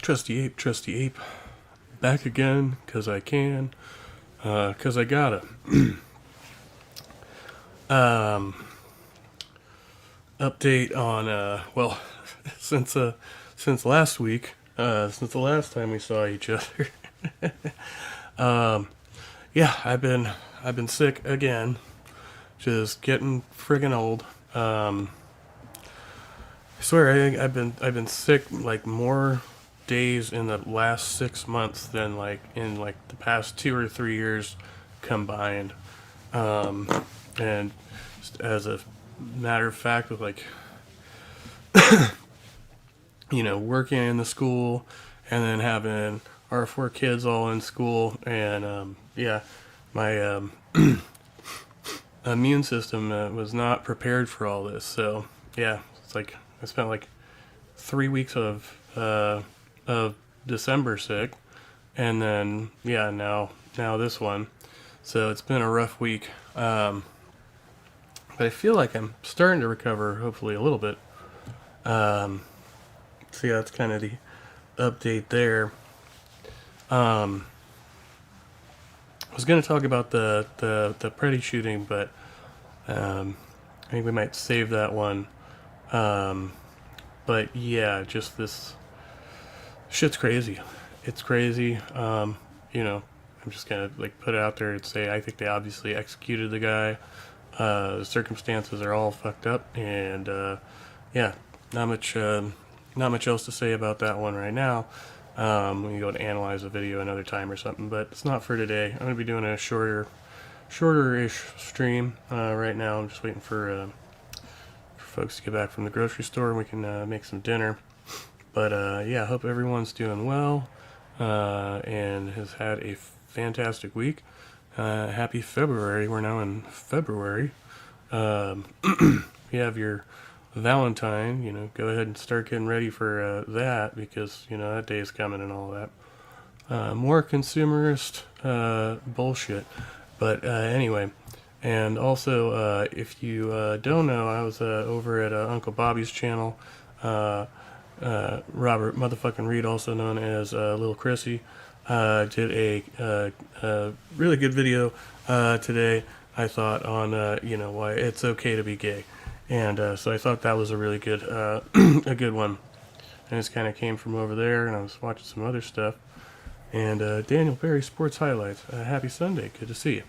Trusty ape, back again, cause I can, cause I gotta. Update on, since last week, since the last time we saw each other. Yeah, I've been sick again, just getting friggin' old. I swear I've been sick like more days in the last 6 months than like in like the past 2 or 3 years combined. And just as a matter of fact, with like working in the school and then having our 4 kids all in school, and my immune system was not prepared for all this. So yeah, it's like I spent like 3 weeks of December sick, and then now this one. So it's been a rough week, but I feel like I'm starting to recover, hopefully a little bit. So yeah, that's kind of the update there. I was going to talk about the Preddy shooting, but I think we might save that one. But yeah, just this shit's crazy. It's crazy. I'm just gonna like put it out there and say I think they obviously executed the guy. The circumstances are all fucked up, and not much else to say about that one right now. We can go and analyze the video another time or something, but it's not for today. I'm gonna be doing a shorter-ish stream right now. I'm just waiting for folks to get back from the grocery store and we can make some dinner. But I hope everyone's doing well and has had a fantastic week. Happy February. We're now in February. You have your Valentine, go ahead and start getting ready for that, because that day is coming and all that. More consumerist bullshit. But anyway, and also if you don't know, I was over at Uncle Bobby's channel. Robert motherfucking Reed, also known as Lil Chrissy, did a really good video today, I thought, on why it's okay to be gay. And so I thought that was a really good a good one. And this kind of came from over there, and I was watching some other stuff. And Daniel Berry Sports Highlights. Happy Sunday. Good to see you.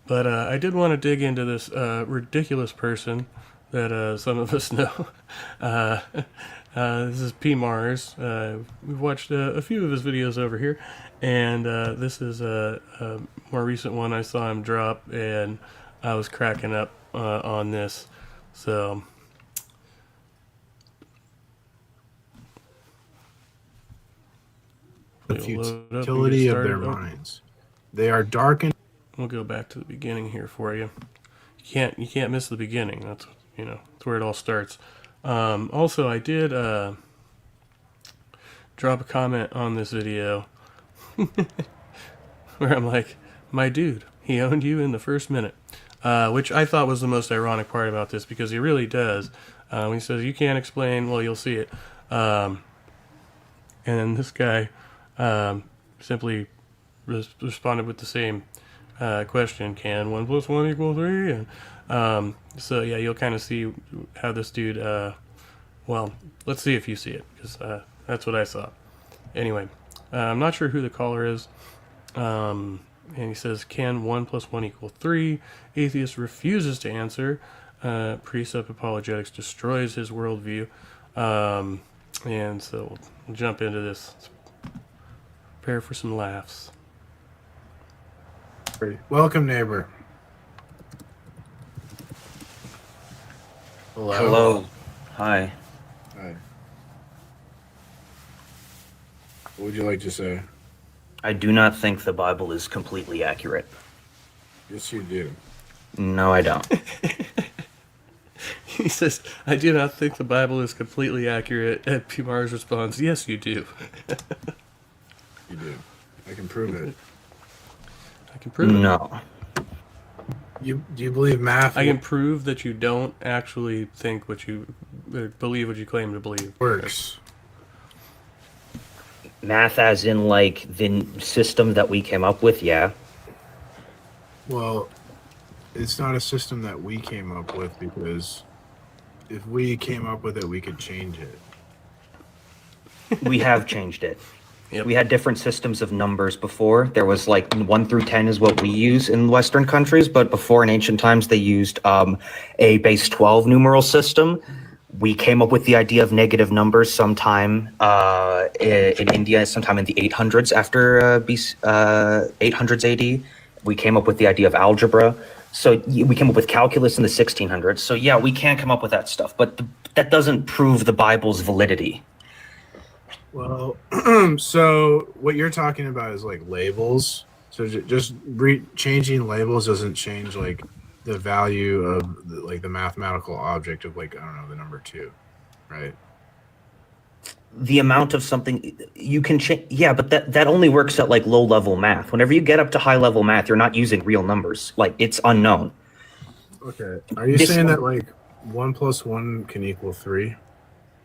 But I did want to dig into this ridiculous person that some of us know. This is P. Mars. We've watched a few of his videos over here. And this is a more recent one I saw him drop, and I was cracking up on this. So the futility of their minds. They are darkened. We'll go back to the beginning here for you. You can't miss the beginning. That's where it all starts. Also, I did drop a comment on this video where I'm like, my dude, he owned you in the first minute. Which I thought was the most ironic part about this, because he really does. He says, you can't explain, well, you'll see it. And then this guy simply responded with the same question: can 1 + 1 = 3? And so yeah, you'll kind of see how this dude. Well, let's see if you see it, because that's what I saw. Anyway, I'm not sure who the caller is. And he says, can 1 + 1 = 3? Atheist refuses to answer. Precept apologetics destroys his worldview. And so we'll jump into this. Prepare for some laughs. Welcome, neighbor. Hello. Hello. Hi. Hi. What would you like to say? I do not think the Bible is completely accurate. Yes, you do. No, I don't. He says, I do not think the Bible is completely accurate. And P. Mars responds, yes, you do. You do. I can prove it. I can prove it. No. Do you believe math? I can prove that you don't actually think what you believe what you claim to believe. Works. Math as in, like, the system that we came up with, yeah. Well, it's not a system that we came up with, because if we came up with it, we could change it. We have changed it. Yep. We had different systems of numbers before. There was like 1 through 10 is what we use in Western countries, but before in ancient times they used a base 12 numeral system. We came up with the idea of negative numbers sometime in India, sometime in the 800s after 800s AD. We came up with the idea of algebra. So we came up with calculus in the 1600s. So yeah, we can come up with that stuff, but that doesn't prove the Bible's validity. Well, so what you're talking about is like labels. So just changing labels doesn't change like the value of like the mathematical object of, like, I don't know, the number 2, right? The amount of something you can change, yeah, but that only works at like low level math. Whenever you get up to high level math, you're not using real numbers. Like, it's unknown. Okay. Are you saying that like 1 + 1 can equal 3?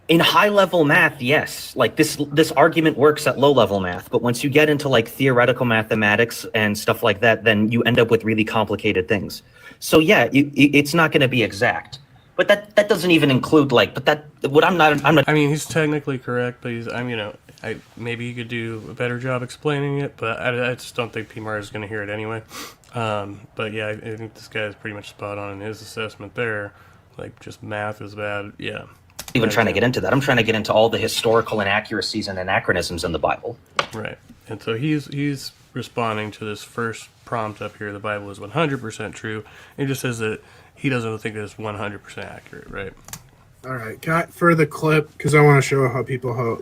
In high level math, yes. Like this argument works at low level math, but once you get into like theoretical mathematics and stuff like that, then you end up with really complicated things. So yeah, it's not going to be exact. But that doesn't even include like. But that what I'm not. I mean, he's technically correct, but maybe you could do a better job explaining it, but I just don't think PMAR is going to hear it anyway. But yeah, I think this guy is pretty much spot on in his assessment there. Like, just math is bad. Yeah. Even trying to get into that. I'm trying to get into all the historical inaccuracies and anachronisms in the Bible. Right. And so he's responding to this first prompt up here. The Bible is 100% true. He just says that he doesn't think it's 100% accurate, right? All right. Can I, for the clip, because I want to show how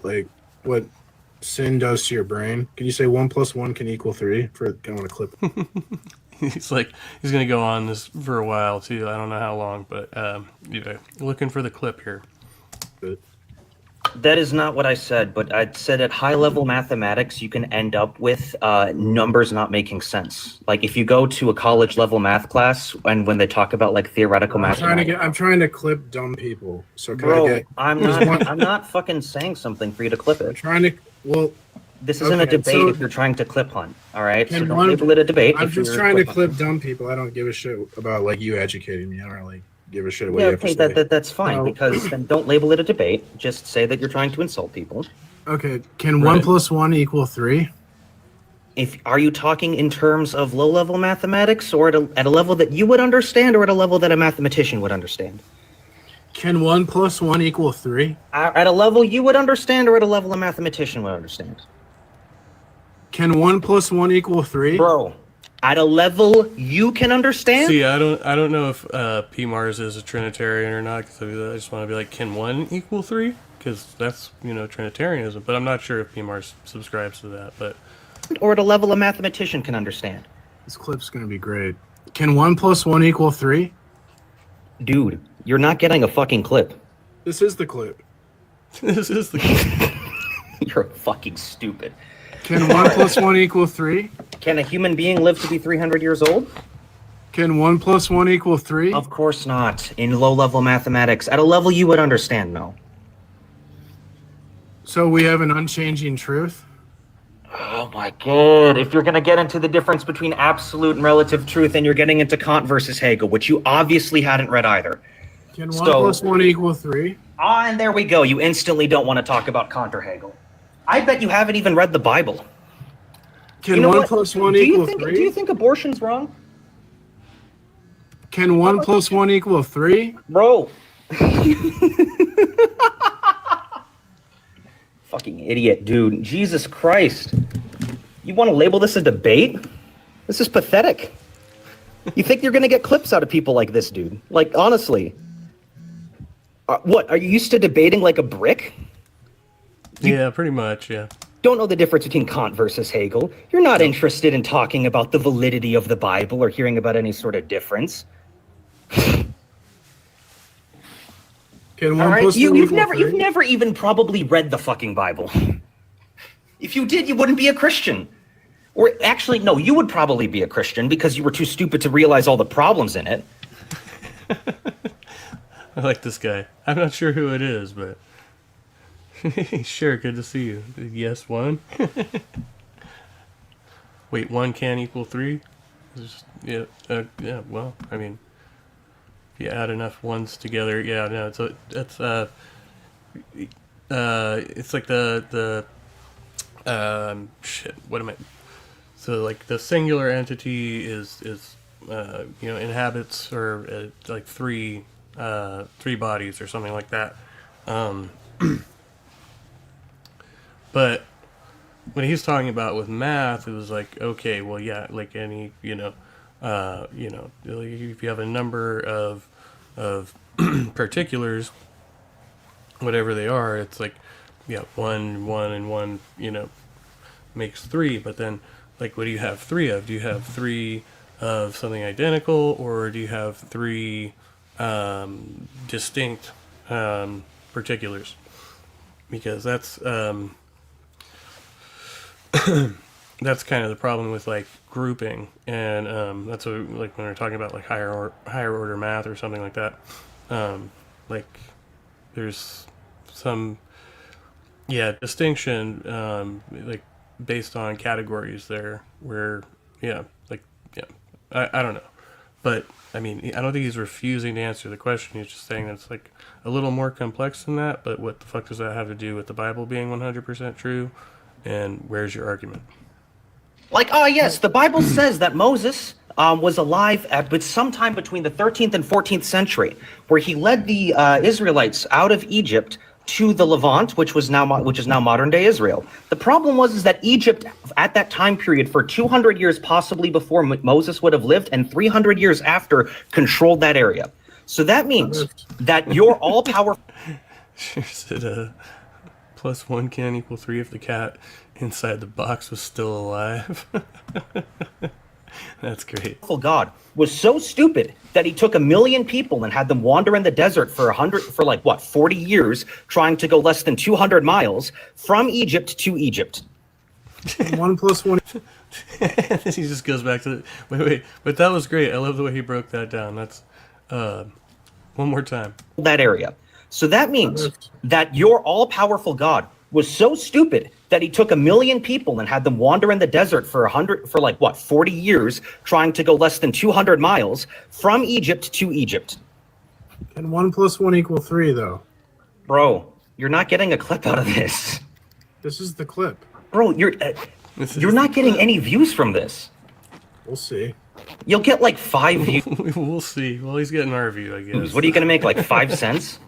like what sin does to your brain. Can you say 1 + 1 can equal 3? I want to clip. He's going to go on this for a while too. I don't know how long, but looking for the clip here. Good. That is not what I said, but I said at high-level mathematics, you can end up with numbers not making sense. Like, if you go to a college-level math class, and when they talk about like theoretical mathematics, I'm trying to clip dumb people. So I'm not fucking saying something for you to clip it. I'm trying to. Well, this isn't a debate. So if you're trying to clip hunt, all right. So don't label it a debate. I'm just trying to clip dumb people. I don't give a shit about like you educating me. I don't really give a shit what you have to say. That's fine, because then don't label it a debate. Just say that you're trying to insult people. Okay, can 1 + 1 equal 3? Are you talking in terms of low-level mathematics, or at a level that you would understand, or at a level that a mathematician would understand? Can 1 + 1 equal 3? At a level you would understand, or at a level a mathematician would understand? Can 1 + 1 equal 3? Bro, at a level you can understand? See, I don't know if PMARS is a Trinitarian or not, because I just want to be like, can 1 equal 3? Because that's, Trinitarianism. But I'm not sure if PMARS subscribes to that. But or at a level a mathematician can understand. This clip's going to be great. Can 1 + 1 equal 3? Dude, you're not getting a fucking clip. This is the clip. This is the clip. You're fucking stupid. Can 1 + 1 equal 3? Can a human being live to be 300 years old? Can 1 + 1 equal 3? Of course not. In low-level mathematics. At a level you would understand, no. So we have an unchanging truth? Oh my god. If you're going to get into the difference between absolute and relative truth, then you're getting into Kant versus Hegel, which you obviously hadn't read either. Can 1 + 1 equal 3? And there we go. You instantly don't want to talk about Kant or Hegel. I bet you haven't even read the Bible. Can 1 + 1 equal 3? Do you think abortion's wrong? Can 1 + 1 equal 3? Bro. Fucking idiot, dude. Jesus Christ. You want to label this a debate? This is pathetic. You think you're going to get clips out of people like this, dude? Like, honestly. What, are you used to debating like a brick? Yeah, pretty much, yeah. Don't know the difference between Kant versus Hegel. You're not interested in talking about the validity of the Bible or hearing about any sort of difference. Can 1 + 1 You've never even probably read the fucking Bible. If you did, you wouldn't be a Christian. Or actually, no, you would probably be a Christian because you were too stupid to realize all the problems in it. I like this guy. I'm not sure who it is, but Sure, good to see you. Yes, 1. Wait, 1 can equal 3? Yeah, yeah. Well, I mean, if you add enough ones together, yeah, no, it's like the shit. What am I? So like the singular entity is inhabits or like three bodies or something like that. Um, but when he's talking about with math, it was like, okay, well, yeah, like any, like if you have a number of particulars, whatever they are, it's like, yeah, one, and one, makes 3. But then, like, what do you have 3 of? Do you have 3 of something identical, or do you have 3 distinct particulars? Because that's kind of the problem with like grouping, and that's what, like when we're talking about like higher order math or something like that. Like there's some distinction like based on categories there, where I don't know, but I mean I don't think he's refusing to answer the question. He's just saying that it's like a little more complex than that. But what the fuck does that have to do with the Bible being 100% true? And where's your argument? Like, oh yes, the Bible says that Moses was alive but sometime between the 13th and 14th century, where he led the Israelites out of Egypt to the Levant, which is now modern day Israel. The problem is that Egypt at that time period, for 200 years possibly before Moses would have lived, and 300 years after, controlled that area. So that means that you're all powerful. Said, +1 can equal 3 if the cat inside the box was still alive. That's great. God was so stupid that he took 1 million people and had them wander in the desert for 40 years, trying to go less than 200 miles from Egypt to Egypt. 1 + 1. He just goes back to wait, but that was great. I love the way he broke that down. That's one more time. That area. So that means that your all-powerful God was so stupid that he took 1 million people and had them wander in the desert for 40 years, trying to go less than 200 miles from Egypt to Egypt. And 1 + 1 = 3, though. Bro, you're not getting a clip out of this. This is the clip. Bro, you're not getting any views from this. We'll see. You'll get like 5 views. We'll see. Well, he's getting our view, I guess. What are you going to make, like 5 cents?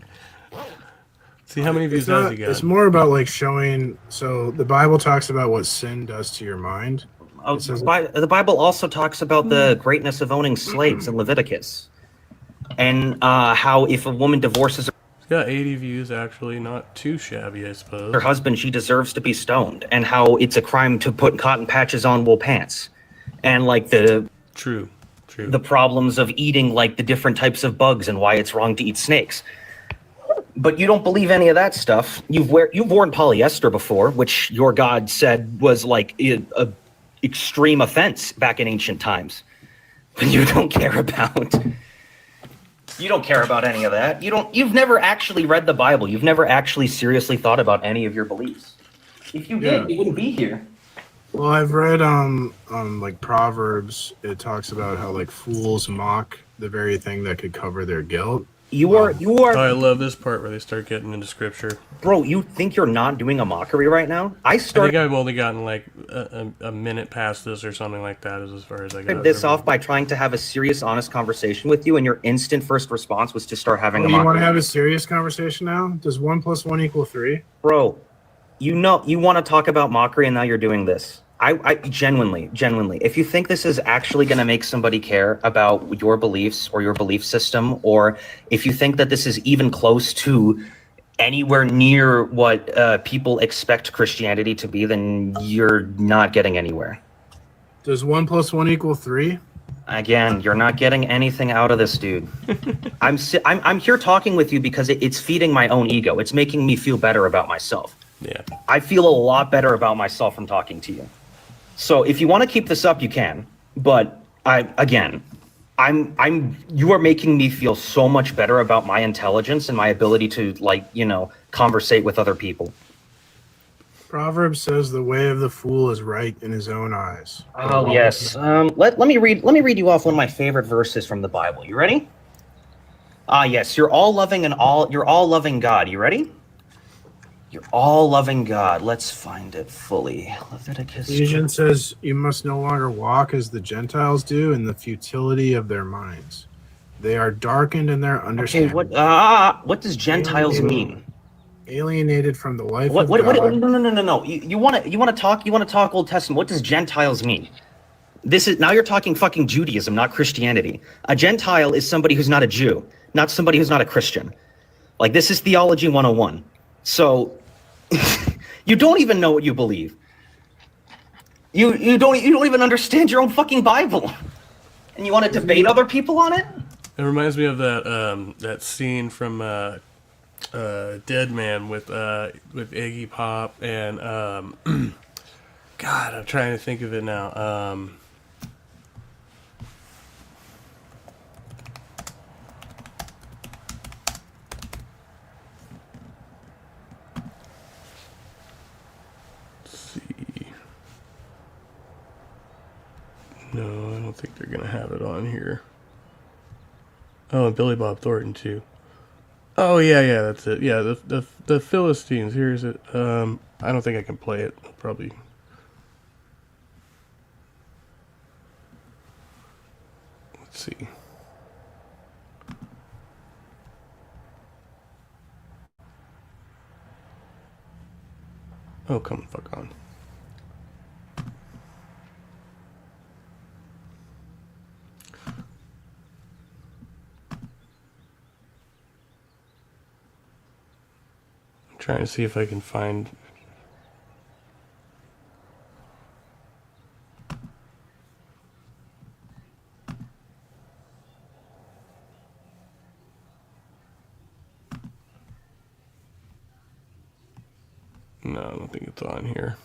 See how many views does he got? It's more about like showing. So the Bible talks about what sin does to your mind. The Bible also talks about the greatness of owning slaves in Leviticus, and how if a woman divorces He's got 80 views, actually. Not too shabby, I suppose. her husband, she deserves to be stoned, and how it's a crime to put cotton patches on wool pants, and like True. the problems of eating like the different types of bugs and why it's wrong to eat snakes. But you don't believe any of that stuff. You've worn polyester before, which your God said was like a extreme offense back in ancient times. But you don't care about. You don't care about any of that. You've never actually read the Bible. You've never actually seriously thought about any of your beliefs. If you did, you wouldn't be here. Well, I've read like Proverbs. It talks about how like fools mock the very thing that could cover their guilt. You are. I love this part where they start getting into scripture. Bro, you think you're not doing a mockery right now? I think I've only gotten like a minute past this or something like that, as far as I got. This off by trying to have a serious, honest conversation with you, and your instant first response was to start having a mockery. You want to have a serious conversation now? Does 1 + 1 = 3? Bro, you want to talk about mockery, and now you're doing this. I genuinely, if you think this is actually going to make somebody care about your beliefs or your belief system, or if you think that this is even close to anywhere near what people expect Christianity to be, then you're not getting anywhere. Does 1 + 1 = 3? Again, you're not getting anything out of this, dude. I'm here talking with you because it's feeding my own ego. It's making me feel better about myself. Yeah. I feel a lot better about myself from talking to you. So if you want to keep this up, you can. But you are making me feel so much better about my intelligence and my ability to conversate with other people. Proverbs says the way of the fool is right in his own eyes. Oh yes. Let me read you off one of my favorite verses from the Bible. You ready? Yes. You're all loving God. You ready? You're all loving God. Let's find it fully. Leviticus. Ephesians says you must no longer walk as the Gentiles do in the futility of their minds. They are darkened in their understanding. Okay, what does Gentiles mean? Alienated from the life What, of what, God. what, no. You want to talk Old Testament. What does Gentiles mean? Now you're talking fucking Judaism, not Christianity. A Gentile is somebody who's not a Jew, not somebody who's not a Christian. Like, this is theology 101. So you don't even know what you believe. You don't even understand your own fucking Bible. And you want to debate other people on it? It reminds me of that scene from Dead Man with Iggy Pop and God, I'm trying to think of it now. Let's see. No, I don't think they're gonna have it on here. Oh, and Billy Bob Thornton too. Oh yeah, that's it. Yeah, the Philistines. Here's it. I don't think I can play it. Probably. Let's see. Oh, come the fuck on. Trying to see if I can find. No, I don't think it's on here.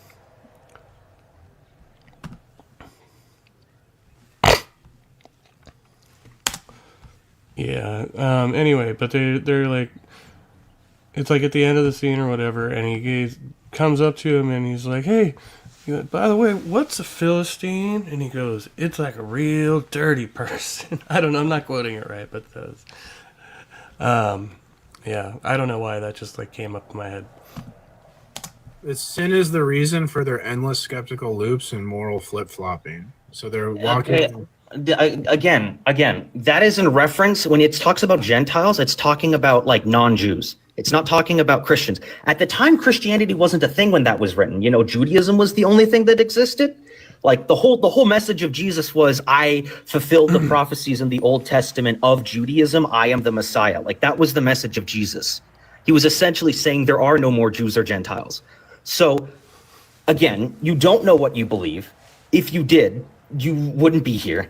Yeah. Anyway, but they're like. It's like at the end of the scene or whatever, and he comes up to him and he's like, "Hey, by the way, what's a Philistine?" And he goes, "It's like a real dirty person." I don't know. I'm not quoting it right, but that's. Yeah, I don't know why that just like came up in my head. Sin is the reason for their endless skeptical loops and moral flip-flopping. So they're walking. Again, that is in reference when it talks about Gentiles. It's talking about like non-Jews. It's not talking about Christians. At the time, Christianity wasn't a thing when that was written. You know, Judaism was the only thing that existed. Like the whole message of Jesus was, I fulfilled the prophecies in the Old Testament of Judaism. I am the Messiah. Like that was the message of Jesus. He was essentially saying there are no more Jews or Gentiles. So again, you don't know what you believe. If you did, you wouldn't be here.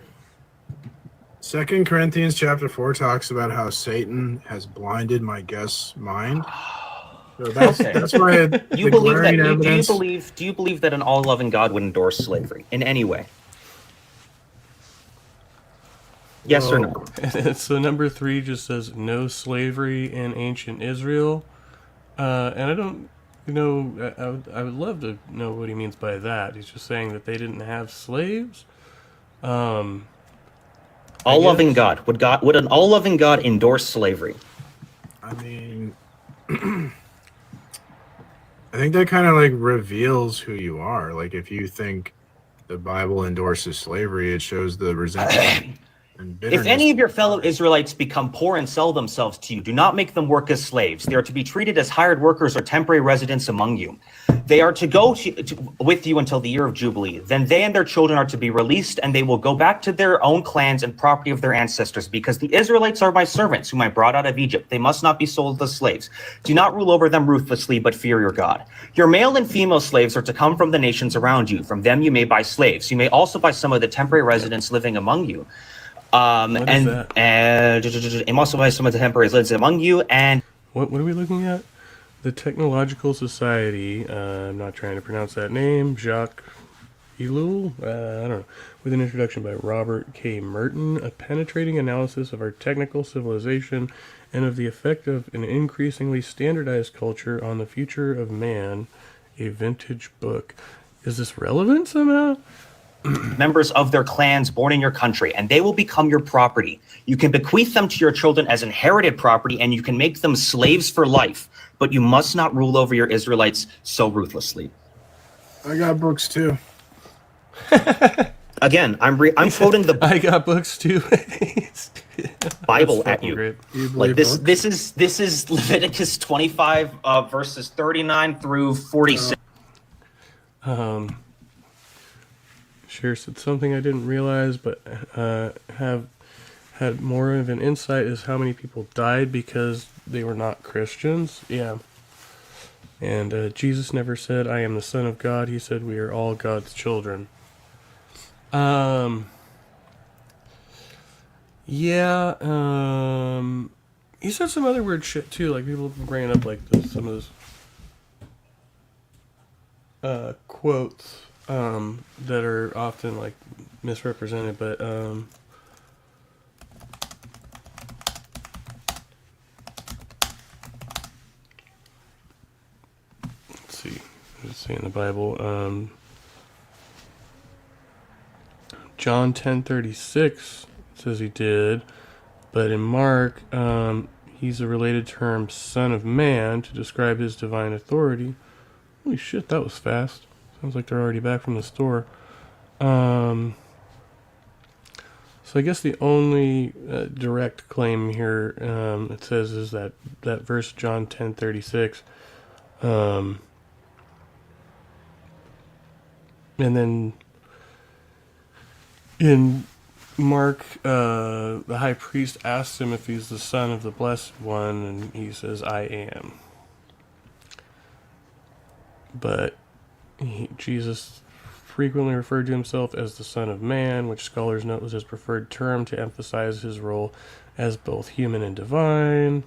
2 Corinthians chapter 4 talks about how Satan has blinded my guest's mind. So that's why Do you believe that an all-loving God would endorse slavery in any way? Yes or no? So number 3 just says no slavery in ancient Israel, and I don't. I would love to know what he means by that. He's just saying that they didn't have slaves. All-loving God. Would an all-loving God endorse slavery? I mean, I think that kind of like reveals who you are. Like if you think the Bible endorses slavery, it shows the resentment and bitterness. If any of your fellow Israelites become poor and sell themselves to you, do not make them work as slaves. They are to be treated as hired workers or temporary residents among you. They are to go with you until the year of Jubilee. Then they and their children are to be released, and they will go back to their own clans and property of their ancestors, because the Israelites are my servants, whom I brought out of Egypt. They must not be sold as slaves. Do not rule over them ruthlessly, but fear your God. Your male and female slaves are to come from the nations around you. From them you may buy slaves. You may also buy some of the temporary residents living among you. And also buy some of the temporary residents among you. And what are we looking at? The Technological Society, I'm not trying to pronounce that name, Jacques Ellul, I don't know, with an introduction by Robert K. Merton, a penetrating analysis of our technical civilization and of the effect of an increasingly standardized culture on the future of man a vintage book. Is this relevant somehow? Members of their clans born in your country, and they will become your property. You can bequeath them to your children as inherited property, and you can make them slaves for life, but you must not rule over your Israelites so ruthlessly. I got books too. Again, I'm quoting the I got books too. Bible at you. Great. You Like believe this books? this is Leviticus 25 verses 39 through 46. Sure said something I didn't realize, but have had more of an insight is how many people died because they were not Christians. Yeah. And Jesus never said, I am the Son of God. He said, we are all God's children. Yeah, he said some other weird shit too, like people bringing up like some of those quotes that are often like misrepresented, but let's see, what does it say in the Bible? John 10:36 says he did, but in Mark, he's a related term, Son of Man, to describe his divine authority. Holy shit, that was fast. Sounds like they're already back from the store. So I guess the only direct claim here it says is that verse John 10:36, and then in Mark, the high priest asks him if he's the son of the Blessed One, and he says, I am. But Jesus frequently referred to himself as the Son of Man, which scholars note was his preferred term to emphasize his role as both human and divine.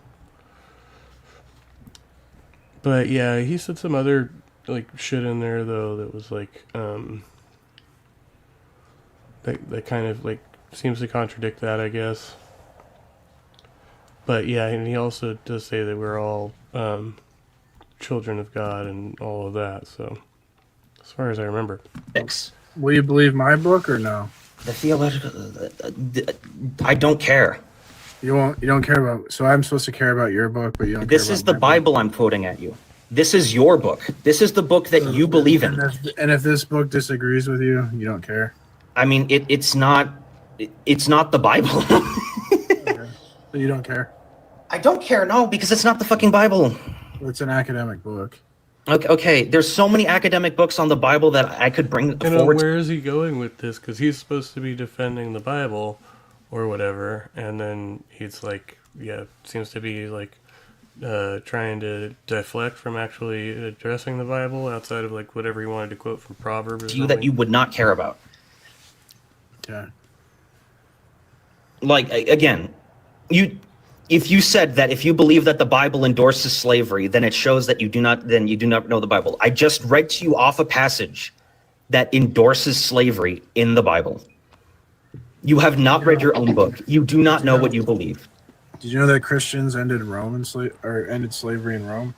But yeah, he said some other like shit in there though that was like that kind of like seems to contradict that, I guess. But yeah, and he also does say that we're all children of God and all of that. So, as far as I remember, Will you believe my book or no? The theological, I don't care. You won't. You don't care about. So I'm supposed to care about your book, but you don't. This care is about the my book? Bible I'm quoting at you. This is your book. This is the book that you believe in. And if this book disagrees with you, you don't care. I mean, it's not the Bible. Okay. So you don't care. I don't care, no, because it's not the fucking Bible. It's an academic book. Okay, there's so many academic books on the Bible that I could bring forward. Where is he going with this? Because he's supposed to be defending the Bible or whatever, and then he's like, yeah, seems to be like trying to deflect from actually addressing the Bible outside of like whatever he wanted to quote from Proverbs or To you something. that you would not care about. Yeah. Like, again, if you said that if you believe that the Bible endorses slavery, then it shows that you do not know the Bible. I just read to you off a passage that endorses slavery in the Bible. You have not read your own book. You do not know what you believe. Did you know that Christians ended ended slavery in Rome?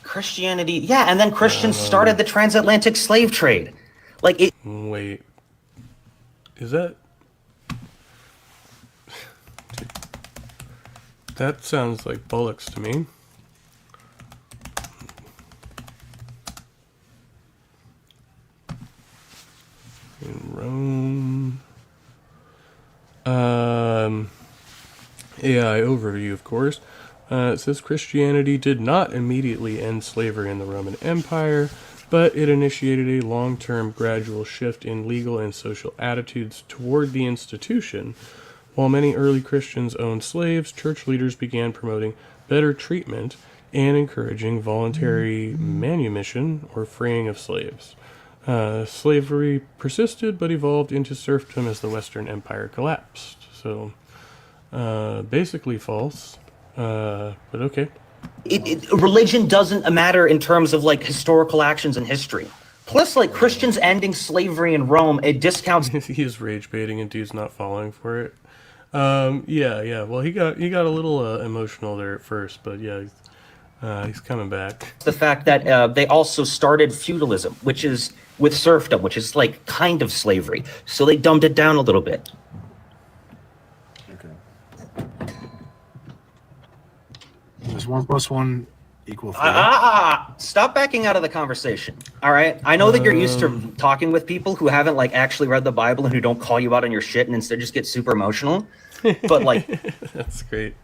Christianity, yeah, and then Christians started the transatlantic slave trade. Like it. Wait, is that? That sounds like bollocks to me. In Rome. AI overview, of course. It says Christianity did not immediately end slavery in the Roman Empire, but it initiated a long-term gradual shift in legal and social attitudes toward the institution. While many early Christians owned slaves, church leaders began promoting better treatment and encouraging voluntary manumission or freeing of slaves. Slavery persisted but evolved into serfdom as the Western Empire collapsed. So, basically false, but okay. Religion doesn't matter in terms of like historical actions in history. Plus, like Christians ending slavery in Rome, it discounts. He is rage baiting and dude's not falling for it. Yeah. Well, he got a little emotional there at first, but yeah. He's coming back. The fact that they also started feudalism, which is with serfdom, which is like kind of slavery. So they dumbed it down a little bit. Okay. Does 1 + 1 equal 3? Stop backing out of the conversation. All right. I know that you're used to talking with people who haven't like actually read the Bible and who don't call you out on your shit and instead just get super emotional. But like, That's great.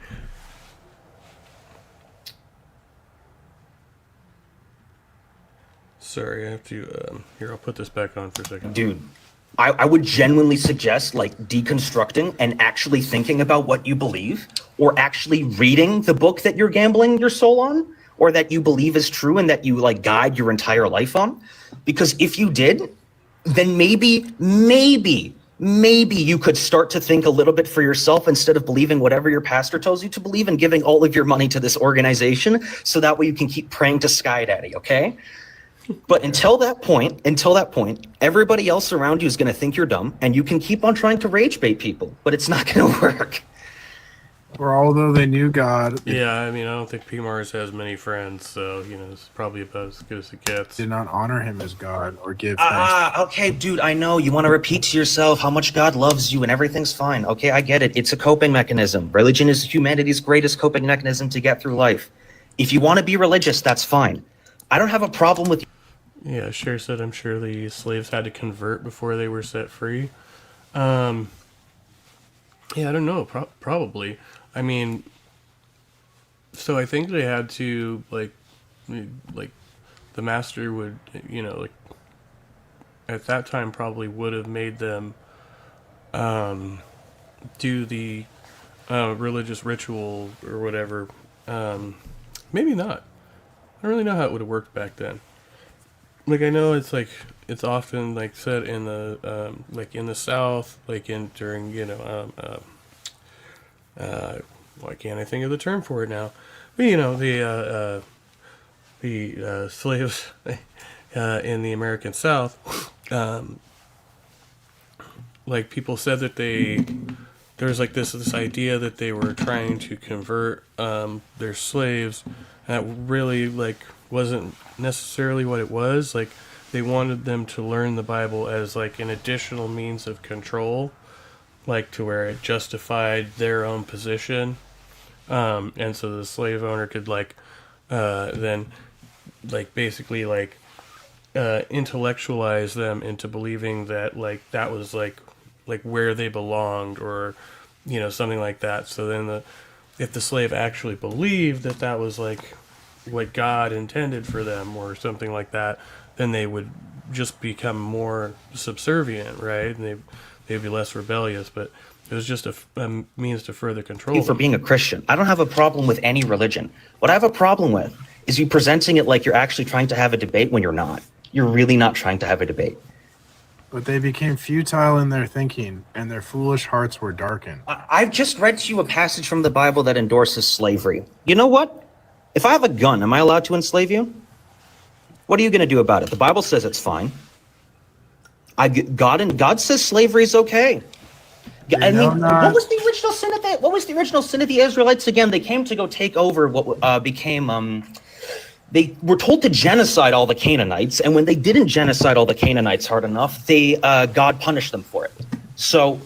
Sorry, I have to. Here, I'll put this back on for a second. dude, I would genuinely suggest like deconstructing and actually thinking about what you believe, or actually reading the book that you're gambling your soul on, or that you believe is true and that you like guide your entire life on. Because if you did, then maybe you could start to think a little bit for yourself instead of believing whatever your pastor tells you to believe and giving all of your money to this organization so that way you can keep praying to Sky Daddy, okay? But until that point, everybody else around you is going to think you're dumb, and you can keep on trying to rage bait people, but it's not going to work. For although they knew God, Yeah, I mean, I don't think P. Mars has many friends, so, it's probably about as good as it gets. did not honor him as God or give thanks. Okay, dude, I know you want to repeat to yourself how much God loves you and everything's fine. Okay, I get it. It's a coping mechanism. Religion is humanity's greatest coping mechanism to get through life. If you want to be religious, that's fine. I don't have a problem with. Yeah, Cher said I'm sure the slaves had to convert before they were set free. Yeah, I don't know. Probably. I mean, so I think they had to, like the master would, like, at that time probably would have made them do the religious ritual or whatever. Maybe not. I don't really know how it would have worked back then. Like, I know it's like it's often like said in the like in the South, like in during why can't I think of the term for it now? But the slaves in the American South, like people said that there's like this idea that they were trying to convert their slaves, and that really like wasn't necessarily what it was. Like, they wanted them to learn the Bible as like an additional means of control, like to where it justified their own position, and so the slave owner could like then like basically like intellectualize them into believing that like that was like where they belonged, or something like that. So then if the slave actually believed that that was like what God intended for them or something like that, then they would just become more subservient, right? And they'd be less rebellious. But it was just a means to further control For them. being a Christian, I don't have a problem with any religion. What I have a problem with is you presenting it like you're actually trying to have a debate when you're not. You're really not trying to have a debate. But they became futile in their thinking, and their foolish hearts were darkened. I've just read to you a passage from the Bible that endorses slavery. You know what? If I have a gun, am I allowed to enslave you? What are you going to do about it? The Bible says it's fine. God says slavery is okay. I mean, what was the original sin of that? What was the original sin of the Israelites again? They came to go take over what became. They were told to genocide all the Canaanites, and when they didn't genocide all the Canaanites hard enough, God punished them for it. So,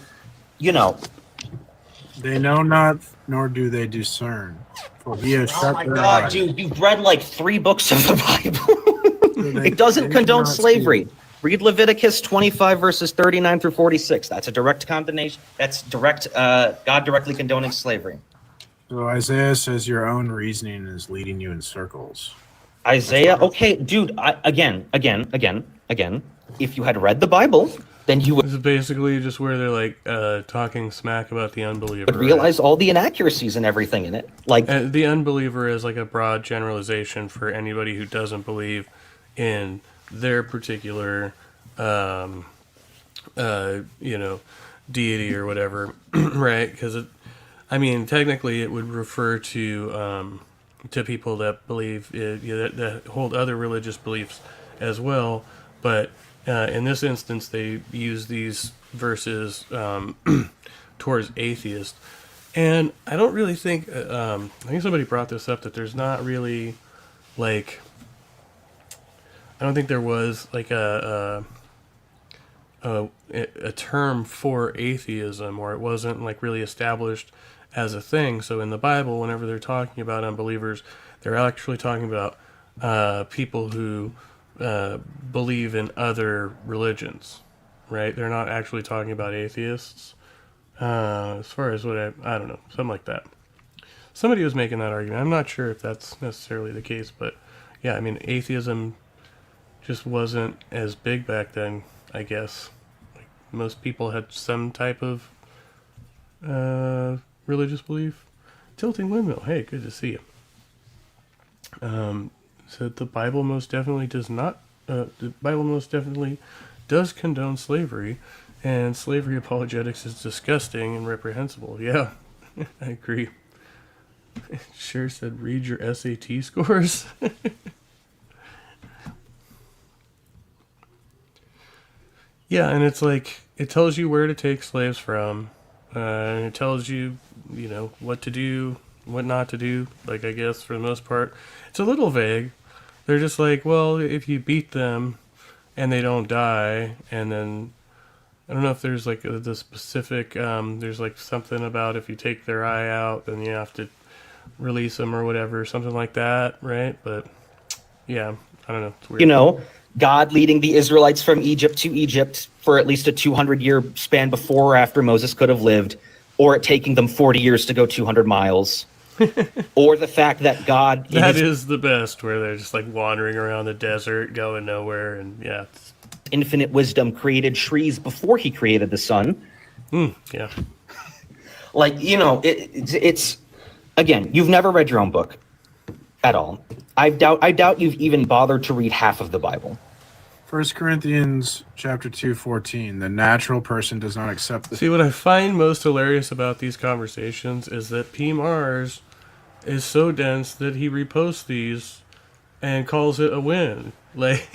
They know not, nor do they discern. For he has shut my their God, eyes. dude, you've read like 3 books of the Bible. It doesn't condone slavery. Read Leviticus 25 verses 39 through 46. That's a direct condemnation. That's direct, God directly condoning slavery. So Isaiah says your own reasoning is leading you in circles. Isaiah, okay, dude, again, if you had read the Bible, then you This is basically just where they're like talking smack about the unbeliever. would realize all the inaccuracies and everything in it. Like, The unbeliever is like a broad generalization for anybody who doesn't believe in their particular, deity or whatever, right? Because technically, it would refer to people that believe that hold other religious beliefs as well. But in this instance, they use these verses towards atheists, and I don't really think. I think somebody brought this up that there's not really like, I don't think there was like a term for atheism, or it wasn't like really established as a thing. So in the Bible, whenever they're talking about unbelievers, they're actually talking about people who believe in other religions, right? They're not actually talking about atheists. As far as what I don't know, something like that. Somebody was making that argument. I'm not sure if that's necessarily the case, but yeah, I mean, atheism just wasn't as big back then, I guess. Like, most people had some type of religious belief. Tilting Windmill, hey, good to see you. So the Bible most definitely does not. The Bible most definitely does condone slavery, and slavery apologetics is disgusting and reprehensible. Yeah, I agree. Sure said, read your SAT scores. Yeah, and it's like, it tells you where to take slaves from, and it tells you, you know, what to do, what not to do. Like, I guess for the most part, it's a little vague. They're just like, well, if you beat them and they don't die, and then I don't know if there's like the specific, there's like something about if you take their eye out, then you have to release them or whatever, something like that, right? But yeah, I don't know. It's weird. You know, God leading the Israelites from Egypt to Egypt for at least a 200-year span before or after Moses could have lived, or it taking them 40 years to go 200 miles. Or the fact that God... That is the best, where they're just like wandering around the desert, going nowhere, and yeah. Infinite wisdom created trees before he created the sun. Yeah. Like, you know, it's... Again, you've never read your own book at all. I doubt you've even bothered to read half of the Bible. 1 Corinthians chapter 2:14. The natural person does not accept the... See, what I find most hilarious about these conversations is that P. Mars is so dense that he reposts these and calls it a win. Like,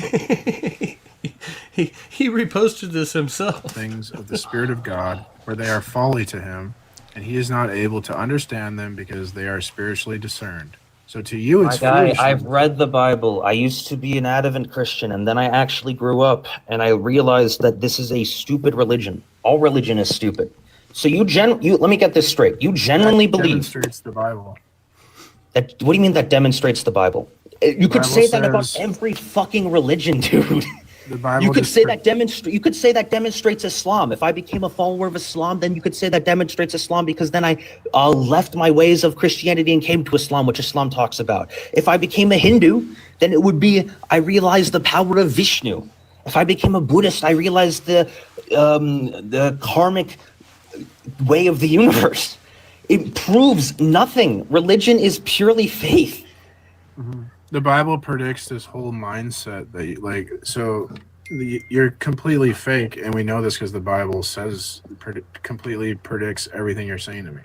he reposted this himself. Things of the Spirit of God, for they are folly to him, and he is not able to understand them because they are spiritually discerned. So to you, it's foolish. I've read the Bible. I used to be an adamant Christian, and then I actually grew up, and I realized that this is a stupid religion. All religion is stupid. So you let me get this straight. You genuinely believe... Demonstrates the Bible. That, what do you mean that demonstrates the Bible? You could say that about every fucking religion, dude. The Bible You could say that demonstrates Islam. If I became a follower of Islam, then you could say that demonstrates Islam, because then I left my ways of Christianity and came to Islam, which Islam talks about. If I became a Hindu, then it would be I realized the power of Vishnu. If I became a Buddhist, I realized the karmic way of the universe. It proves nothing. Religion is purely faith. Mm-hmm. The Bible predicts this whole mindset that you're completely fake, and we know this because the Bible says completely predicts everything you're saying to me.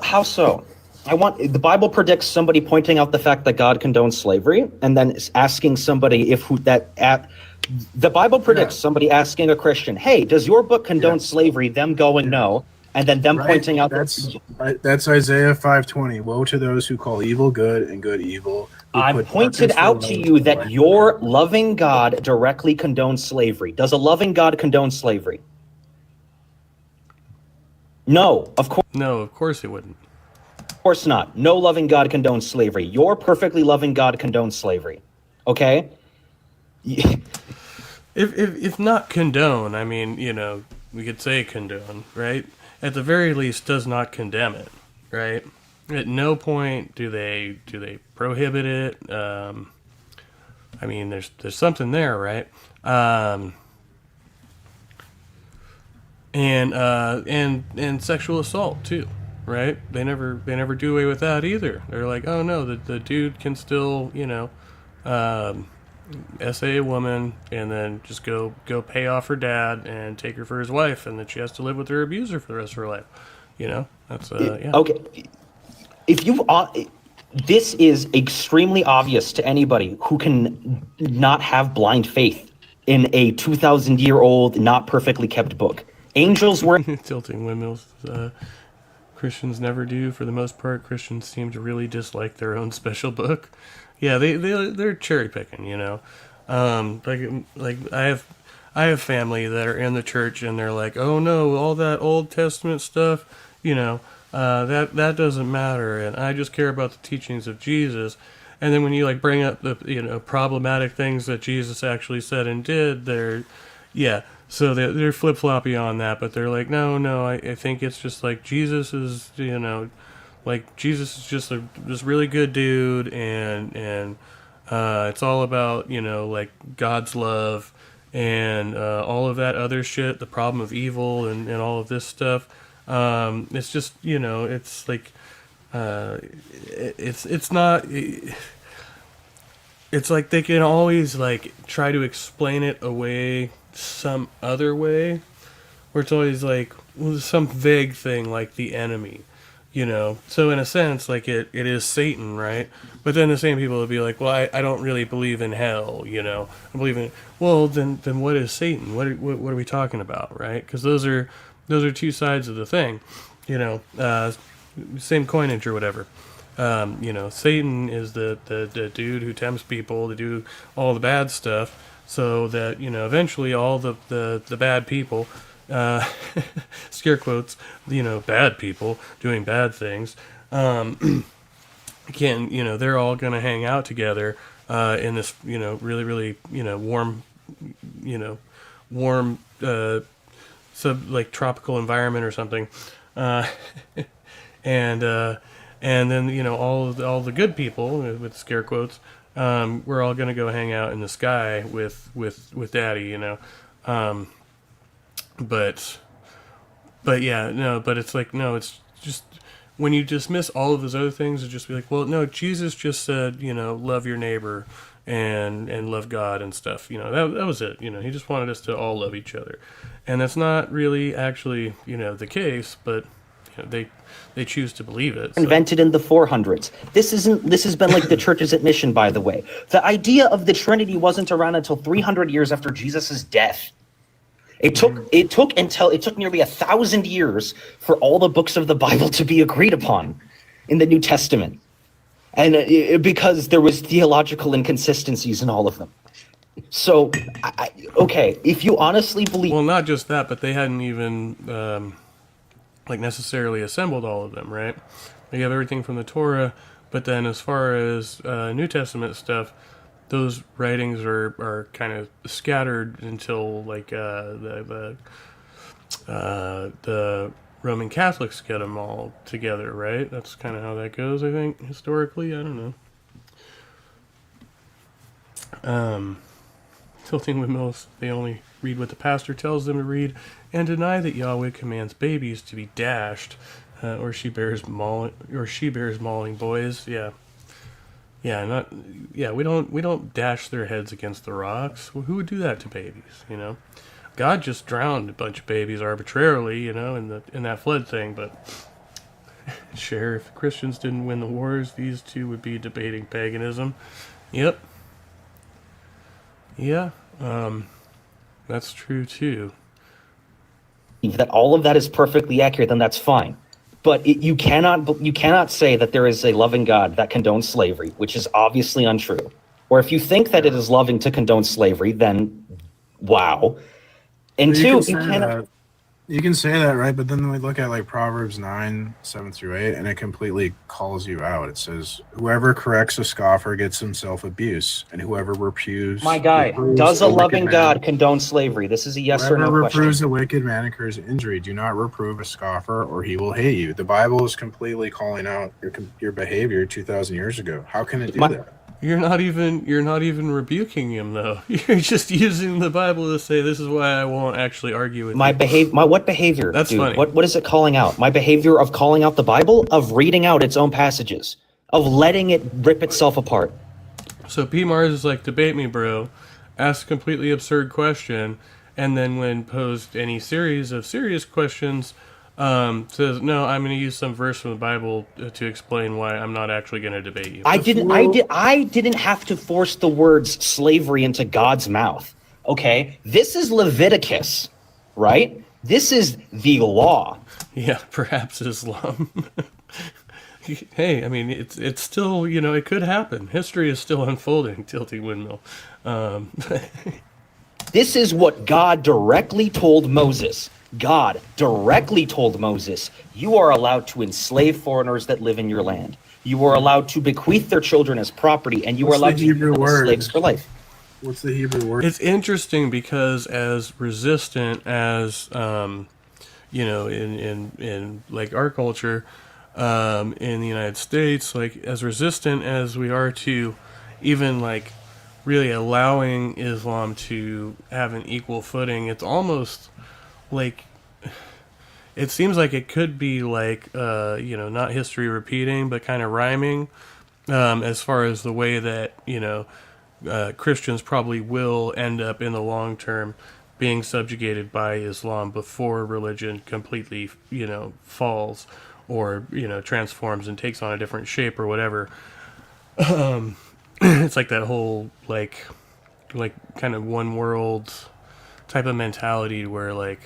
How so? The Bible predicts somebody pointing out the fact that God condones slavery, and then asking somebody the Bible predicts somebody asking a Christian, "Hey, does your book condone slavery?" Them going no. And then them pointing out that's Isaiah 5:20. Woe to those who call evil good and good evil. I pointed out to you that your loving God directly condones slavery. Does a loving God condone slavery? No, of course. No, of course it wouldn't. Of course not. No loving God condones slavery. Your perfectly loving God condones slavery. Okay? If not condone, I mean, you know, we could say condone, right? At the very least, does not condemn it, right? At no point do they prohibit it. I mean, there's something there, right? And sexual assault too, right? They never do away with that either. They're like, oh no, the dude can still, you know, essay a woman and then just go pay off her dad and take her for his wife, and then she has to live with her abuser for the rest of her life. You know, that's yeah. Okay. If you this is extremely obvious to anybody who can not have blind faith in a 2,000-year-old, not perfectly kept book. Angels were tilting windmills. Christians never do. For the most part, Christians seem to really dislike their own special book. Yeah, they're cherry picking, you know. Like I have family that are in the church, and they're like, oh no, all that Old Testament stuff, you know, that doesn't matter, and I just care about the teachings of Jesus. And then when you like bring up the problematic things that Jesus actually said and did, so they're flip floppy on that, but they're like, no, I think it's just like Jesus is, like Jesus is just this really good dude, and it's all about like God's love and all of that other shit, the problem of evil and all of this stuff. It's just it's like it's not. It's like they can always like try to explain it away some other way, where it's always like some vague thing like the enemy, so in a sense like it is Satan, right? But then the same people would be like, well, I don't really believe in hell, I believe in, well, then what is Satan? What are we talking about, right? Because those are two sides of the thing, same coinage or whatever. Satan is the dude who tempts people to do all the bad stuff, so that eventually all the bad people, scare quotes, bad people doing bad things, they're all gonna hang out together in this really really warm like tropical environment or something, and then all the good people with scare quotes, we're all gonna go hang out in the sky with Daddy, but yeah, no, but it's like, no, it's just when you dismiss all of those other things, it's just be like, well, no, Jesus just said, love your neighbor and love God and stuff. That was it. He just wanted us to all love each other, and that's not really actually the case, but they choose to believe it. So. Invented in the 400s. This has been like the church's admission, by the way. The idea of the Trinity wasn't around until 300 years after Jesus' death. It took nearly 1,000 years for all the books of the Bible to be agreed upon in the New Testament, and because there was theological inconsistencies in all of them. So, okay, if you honestly believe, well, not just that, but they hadn't even like necessarily assembled all of them, right? You have everything from the Torah, but then as far as New Testament stuff, those writings are kind of scattered until like the Roman Catholics get them all together, right? That's kind of how that goes, I think, historically. I don't know. Tilting windmills, they only read what the pastor tells them to read, and deny that Yahweh commands babies to be dashed, or she bears mauling boys. Yeah. We don't dash their heads against the rocks. Well, who would do that to babies? God just drowned a bunch of babies arbitrarily, in that flood thing. But sure, if Christians didn't win the wars, these two would be debating paganism. Yep. Yeah. That's true too. That all of that is perfectly accurate, then that's fine. But you cannot say that there is a loving God that condones slavery, which is obviously untrue. Or if you think that it is loving to condone slavery, then wow. And two, you can say that, right? But then we look at like Proverbs 9:7-8, and it completely calls you out. It says, "Whoever corrects a scoffer gets himself abuse, and whoever reproves." My guy, does a loving God condone slavery? This is a yes or no question. Whoever reproves a wicked man incurs injury. Do not reprove a scoffer, or he will hate you. The Bible is completely calling out your behavior 2,000 years ago. How can it do that? You're not even rebuking him though. You're just using the Bible to say this is why I won't actually argue with you. What behavior? That's dude? funny. What is it calling out? My behavior of calling out the Bible, of reading out its own passages, of letting it rip itself apart. So P. Mars is like, debate me, bro. Ask a completely absurd question, and then when posed any series of serious questions, says, no, I'm going to use some verse from the Bible to explain why I'm not actually going to debate you. I didn't have to force the words slavery into God's mouth. Okay, this is Leviticus, right? This is the law. Yeah, perhaps Islam. Hey, I mean, it's still, it could happen. History is still unfolding, Tilting Windmill. Um, This is what God directly told Moses. God directly told Moses, you are allowed to enslave foreigners that live in your land. You are allowed to bequeath their children as property, and you are What's the allowed to use Hebrew them as word? slaves for life. What's the Hebrew word? it's interesting because as resistant as, in like our culture, in the United States, like as resistant as we are to even like really allowing Islam to have an equal footing, it's almost like it seems like it could be like not history repeating, but kind of rhyming, as far as the way that Christians probably will end up in the long term being subjugated by Islam before religion completely falls or transforms and takes on a different shape or whatever. It's like that whole like kind of one world type of mentality where like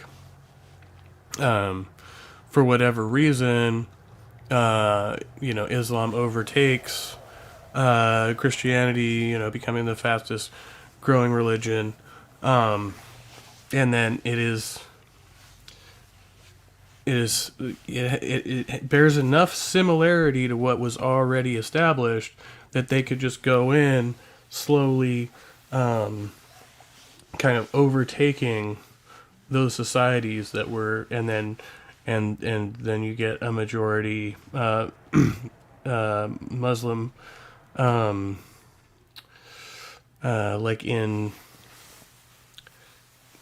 for whatever reason Islam overtakes Christianity, becoming the fastest growing religion, and then it bears enough similarity to what was already established that they could just go in slowly, kind of overtaking those societies that were, and then you get a majority Muslim, like in,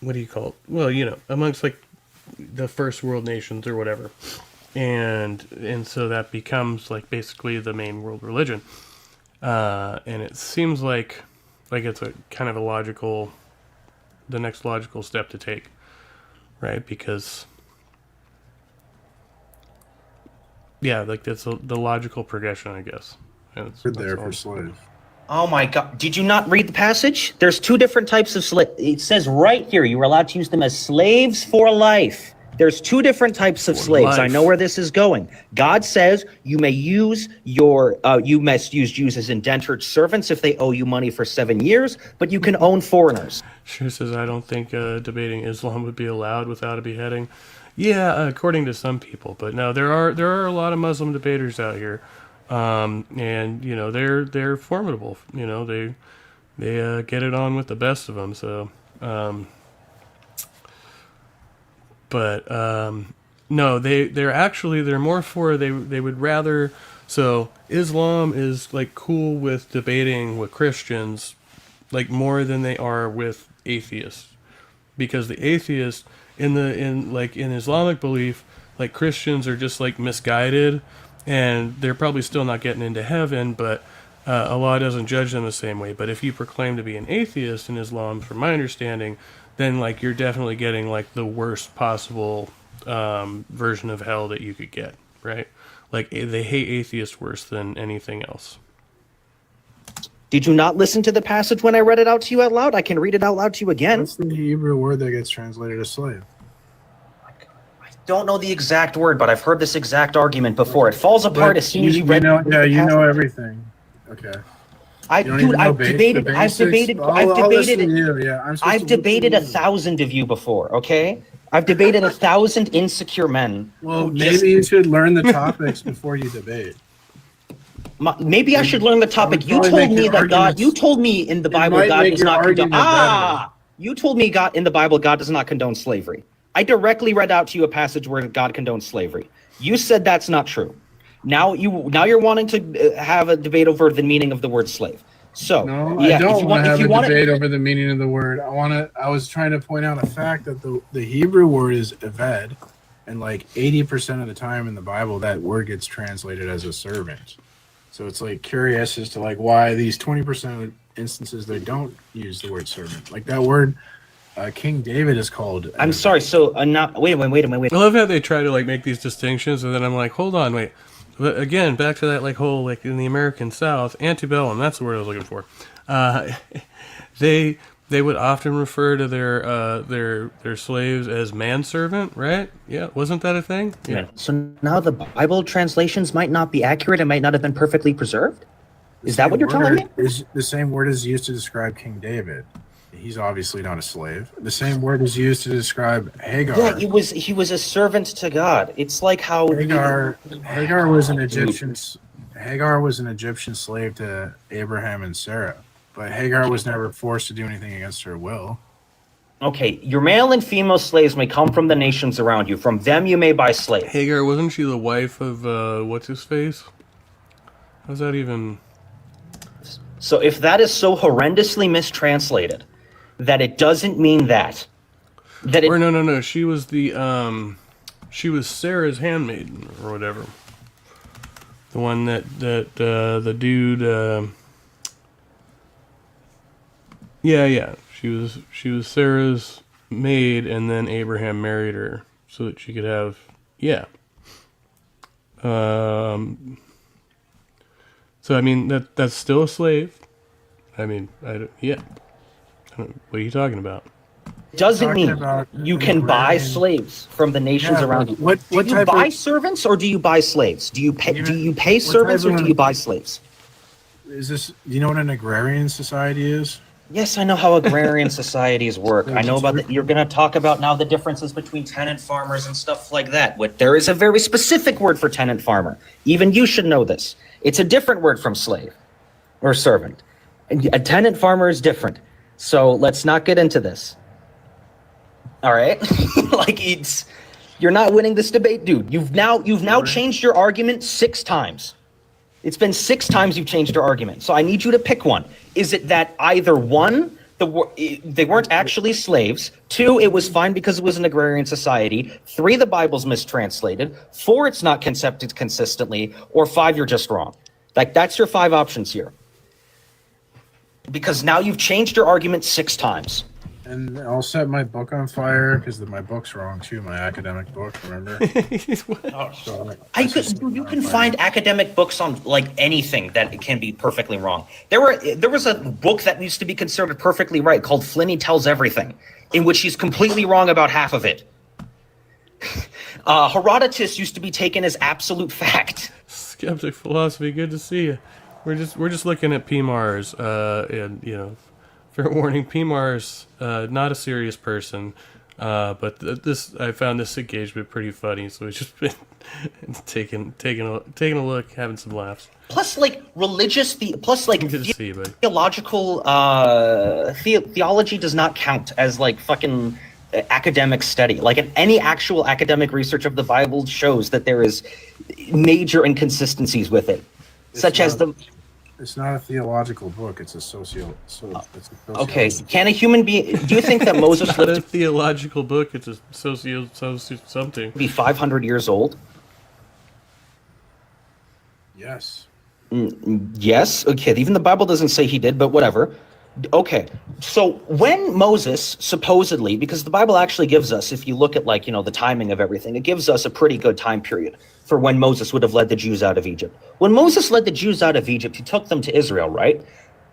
what do you call it? Well, amongst like the first world nations or whatever, and so that becomes like basically the main world religion, and it seems like it's a kind of the next logical step to take, right? Because yeah, like that's the logical progression, I guess. Word there for slave. Oh my God. Did you not read the passage? There's two different types of slaves. It says right here, you are allowed to use them as slaves for life. There's two different types of slaves. I know where this is going. God says you may use you must use Jews as indentured servants if they owe you money for 7 years, but you can own foreigners. Sure says, I don't think debating Islam would be allowed without a beheading. Yeah, according to some people, but no, there are a lot of Muslim debaters out here, and they're formidable. They get it on with the best of them. So, no, they're more for they would rather. So Islam is like cool with debating with Christians, like more than they are with atheists, because the atheists in Islamic belief, like Christians are just like misguided, and they're probably still not getting into heaven, but Allah doesn't judge them the same way. But if you proclaim to be an atheist in Islam, from my understanding, then like you're definitely getting like the worst possible version of hell that you could get, right? Like they hate atheists worse than anything else. Did you not listen to the passage when I read it out to you out loud? I can read it out loud to you again. What's the Hebrew word that gets translated as slave? I don't know the exact word, but I've heard this exact argument before. It falls apart as soon as you read it. Yeah, you know everything. Okay. I've debated 1,000 of you before, okay? I've debated 1,000 insecure men. Well, maybe you should learn the topics before you debate. Maybe I should learn the topic. You told me that God. You told me in the Bible God does not condone. You told me God in the Bible God does not condone slavery. I directly read out to you a passage where God condones slavery. You said that's not true. Now you're wanting to have a debate over the meaning of the word slave. So no, I don't want to have a debate over the meaning of the word. I was trying to point out a fact that the Hebrew word is eved, and like 80% of the time in the Bible that word gets translated as a servant. So it's like curious as to like why these 20% of instances they don't use the word servant. Like that word, King David is called. I'm sorry. So wait a minute. I love how they try to like make these distinctions, and then I'm like, hold on, wait. But again, back to that like whole like in the American South, antebellum. That's the word I was looking for. They they would often refer to their slaves as manservant, right? Yeah, wasn't that a thing? Yeah. So now the Bible translations might not be accurate and might not have been perfectly preserved? Is that what you're telling me? Is the same word is used to describe King David. He's obviously not a slave. The same word is used to describe Hagar. Yeah, he was a servant to God. It's like how Hagar was an Egyptian slave to Abraham and Sarah. But Hagar was never forced to do anything against her will. Okay, your male and female slaves may come from the nations around you. From them you may buy slaves. Hagar, wasn't she the wife of what's his face? How's that even? So if that is so horrendously mistranslated that it doesn't mean that Or no, she was she was Sarah's handmaiden or whatever. The one that the dude yeah. She was Sarah's maid, and then Abraham married her so that she could have So I mean that's still a slave. I mean what are you talking about? doesn't mean you can buy slaves from the nations around you. What do you type buy of, servants or do you buy slaves? Do you pay servants or do you buy slaves? Is this? Do you know what an agrarian society is? Yes, I know how agrarian societies work. I know about that. You're going to talk about now the differences between tenant farmers and stuff like that. There is a very specific word for tenant farmer. Even you should know this. It's a different word from slave or servant. A tenant farmer is different. So let's not get into this. All right? You're not winning this debate, dude. You've now changed your argument 6 times. It's been 6 times you've changed your argument. So I need you to pick one. Is it that either 1, they weren't actually slaves, 2, it was fine because it was an agrarian society, 3, the Bible's mistranslated, 4, it's not concepted consistently, or 5, you're just wrong? That's your 5 options here. Because now you've changed your argument 6 times. And I'll set my book on fire because my book's wrong too. My academic book, remember? You can find academic books on anything that can be perfectly wrong. There was a book that used to be considered perfectly right called Flinney Tells Everything, in which he's completely wrong about half of it. Herodotus used to be taken as absolute fact. Skeptic philosophy, good to see you. We're just looking at PMARS, and fair warning, PMAR's not a serious person, but I found this engagement pretty funny, so we've just been taking a look, having some laughs. Plus, religious, Good to see you, buddy. theological theology does not count as fucking academic study. Any actual academic research of the Bible shows that there is major inconsistencies with it, It's not a theological book. It's a Okay, can a human being? Do you think that Moses It's not lived a theological book. It's a socio something. to be 500 years old? Yes. Yes. Okay. Even the Bible doesn't say he did, but whatever. Okay. So when Moses supposedly, because the Bible actually gives us, if you look at the timing of everything, it gives us a pretty good time period for when Moses would have led the Jews out of Egypt. When Moses led the Jews out of Egypt, he took them to Israel, right?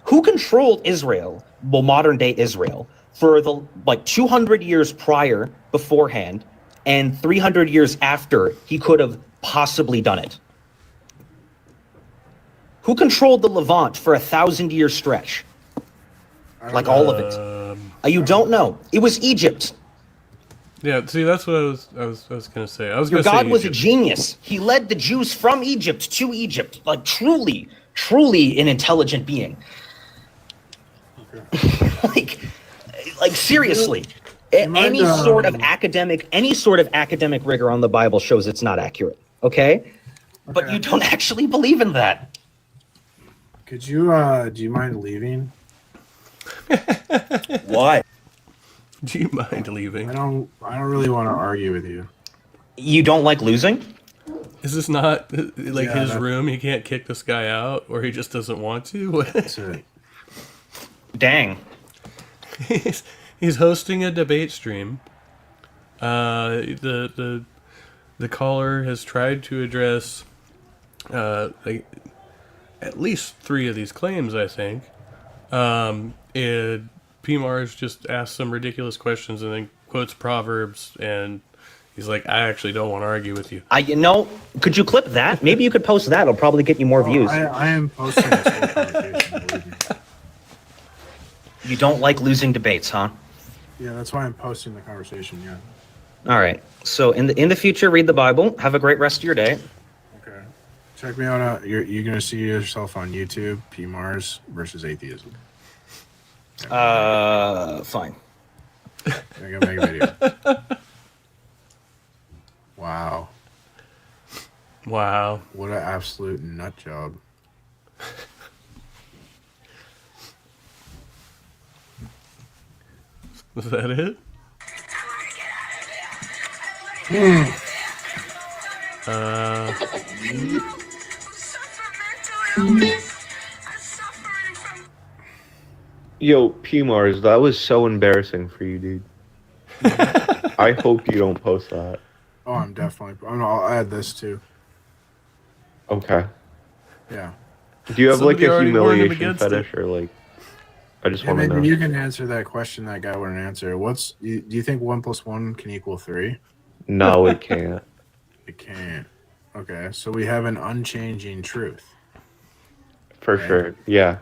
Who controlled Israel, well, modern day Israel, for the 200 years prior, beforehand, and 300 years after he could have possibly done it? Who controlled the Levant for 1,000-year stretch? All of it. You don't know. It was Egypt. Yeah, see, that's what I was gonna say. Your God was a genius. He led the Jews from Egypt to Egypt. Truly an intelligent being. Okay. Seriously. Any sort of academic rigor on the Bible shows it's not accurate. Okay? But you don't actually believe in that. Could you do you mind leaving? Why? Do you mind leaving? I don't really want to argue with you. You don't like losing? Is this not his room? He can't kick this guy out, or he just doesn't want to? That's it. Dang. He's hosting a debate stream. The caller has tried to address at least 3 of these claims, I think. And P. Mars just asks some ridiculous questions and then quotes Proverbs, and he's like, I actually don't want to argue with you. Could you clip that? Maybe you could post that. It'll probably get you more views. I am posting this whole conversation, believe me. You don't like losing debates, huh? Yeah, that's why I'm posting the conversation, yeah. All right. So in the future, read the Bible. Have a great rest of your day. Okay. Check me out. You're going to see yourself on YouTube, P. Mars versus atheism. Fine. I'm going to make a video. Wow. Wow. What an absolute nut job. Was that it? Yo, P. Mars, that was so embarrassing for you, dude. I hope you don't post that. Oh, I'll add this too. Okay. Yeah. Do you have Somebody like a already warned him humiliation against fetish or like? I just Yeah, want to know. maybe you can answer that question that guy wouldn't answer. Do you think 1 + 1 can equal 3? No, it can't. It can't. Okay, so we have an unchanging truth. For Okay. sure. Yeah.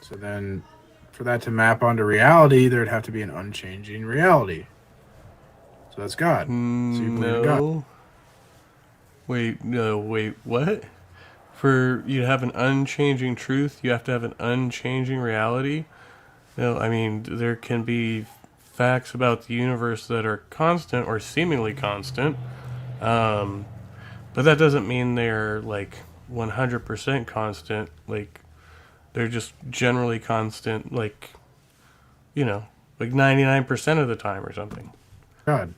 So then, for that to map onto reality, there'd have to be an unchanging reality. So that's God. So you believe in God. No. Wait, what? For you to have an unchanging truth, you have to have an unchanging reality? No, I mean, there can be facts about the universe that are constant or seemingly constant, but that doesn't mean they're like 100% constant. Like, they're just generally constant, like, like 99% of the time or something. God.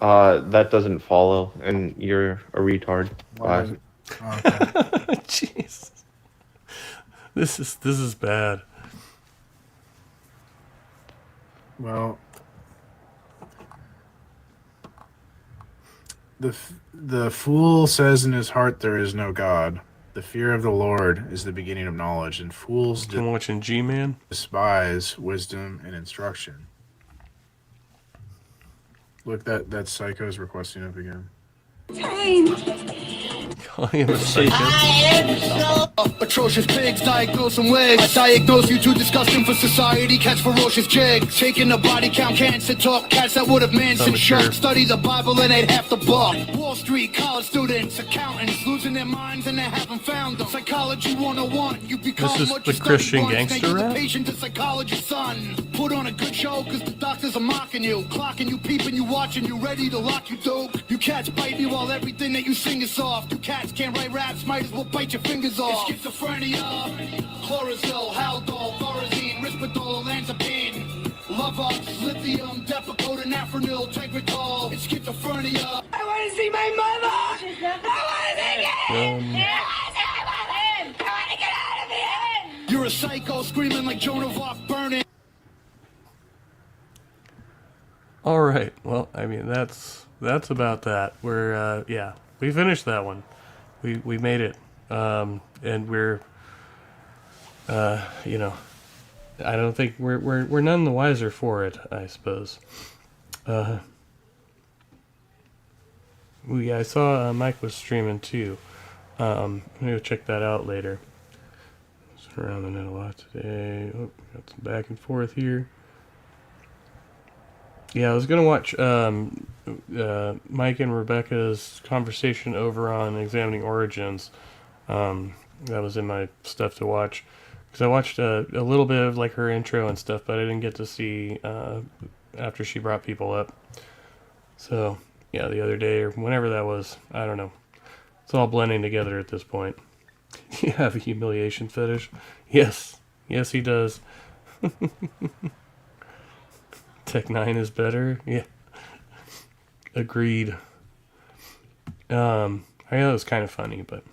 That doesn't follow, and you're a retard. Why is Bye. it- oh, okay. Jeez. This is bad. Well, the fool says in his heart there is no God. The fear of the Lord is the beginning of knowledge, and fools I'm watching G-Man. despise wisdom and instruction. Look, that psycho's requesting up again. Calling him a psycho. Atrocious pigs, diagnose them wigs. I diagnose you too disgusting for society. Catch ferocious jigs. Taking the body count, cancer talk. Cats that would have Manson I'm sure. shot. Study the Bible and they'd half the book. Wall Street, college students, accountants, losing their minds and they haven't found them. Psychology 101. You become This is what the you study Christian once. gangster Now you're the rap? patient to psychology, son. Put on a good show, cause the doctors are mocking you. Clocking you, peeping you, watching you, ready to lock you, dope. You cats bite me while everything that you sing is soft. You cats can't write raps, might as well bite your fingers off. It's schizophrenia, chlorophyll, haldol, thorazine, risperdal, olanzapine, love ups, lithium, depakote, anafranil, tegretol. It's schizophrenia. I want to see my mother. I want to see it. I want to get out of here. You're a psycho screaming like Joan of Arc burning. All right. Well, I mean, that's about that. We're we finished that one. We made it. And we're I don't think we're none the wiser for it, I suppose. I saw Mike was streaming too. I'm gonna check that out later. Just around the net a lot today. Oh, got some back and forth here. Yeah, I was gonna watch Mike and Rebecca's conversation over on Examining Origins. That was in my stuff to watch because I watched a little bit of like her intro and stuff, but I didn't get to see after she brought people up. So yeah, the other day or whenever that was, I don't know. It's all blending together at this point. You have a humiliation fetish? Yes, he does. Tech 9 is better. Yeah. Agreed. I know it was kind of funny, but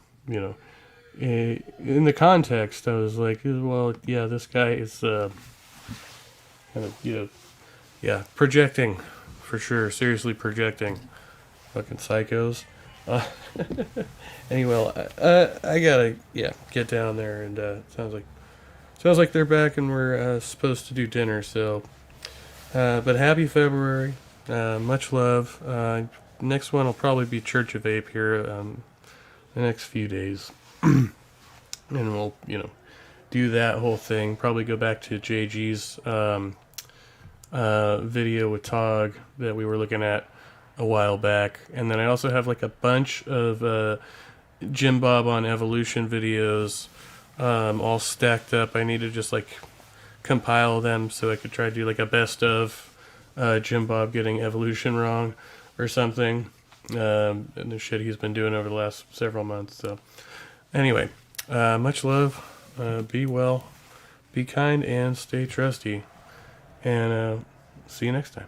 in the context, I was like, well, yeah, this guy is kind of projecting for sure. Seriously projecting. Fucking psychos. Anyway, I gotta get down there, and sounds like sounds like they're back and we're supposed to do dinner. So, but happy February. Much love. Next one will probably be Church of Ape here the next few days. And we'll, do that whole thing. Probably go back to JG's video with Tog that we were looking at a while back. And then I also have like a bunch of Jim Bob on evolution videos all stacked up. I need to just like compile them so I could try to do like a best of Jim Bob getting evolution wrong or something. And the shit he's been doing over the last several months. So anyway, much love. Be well, be kind, and stay trusty. And see you next time.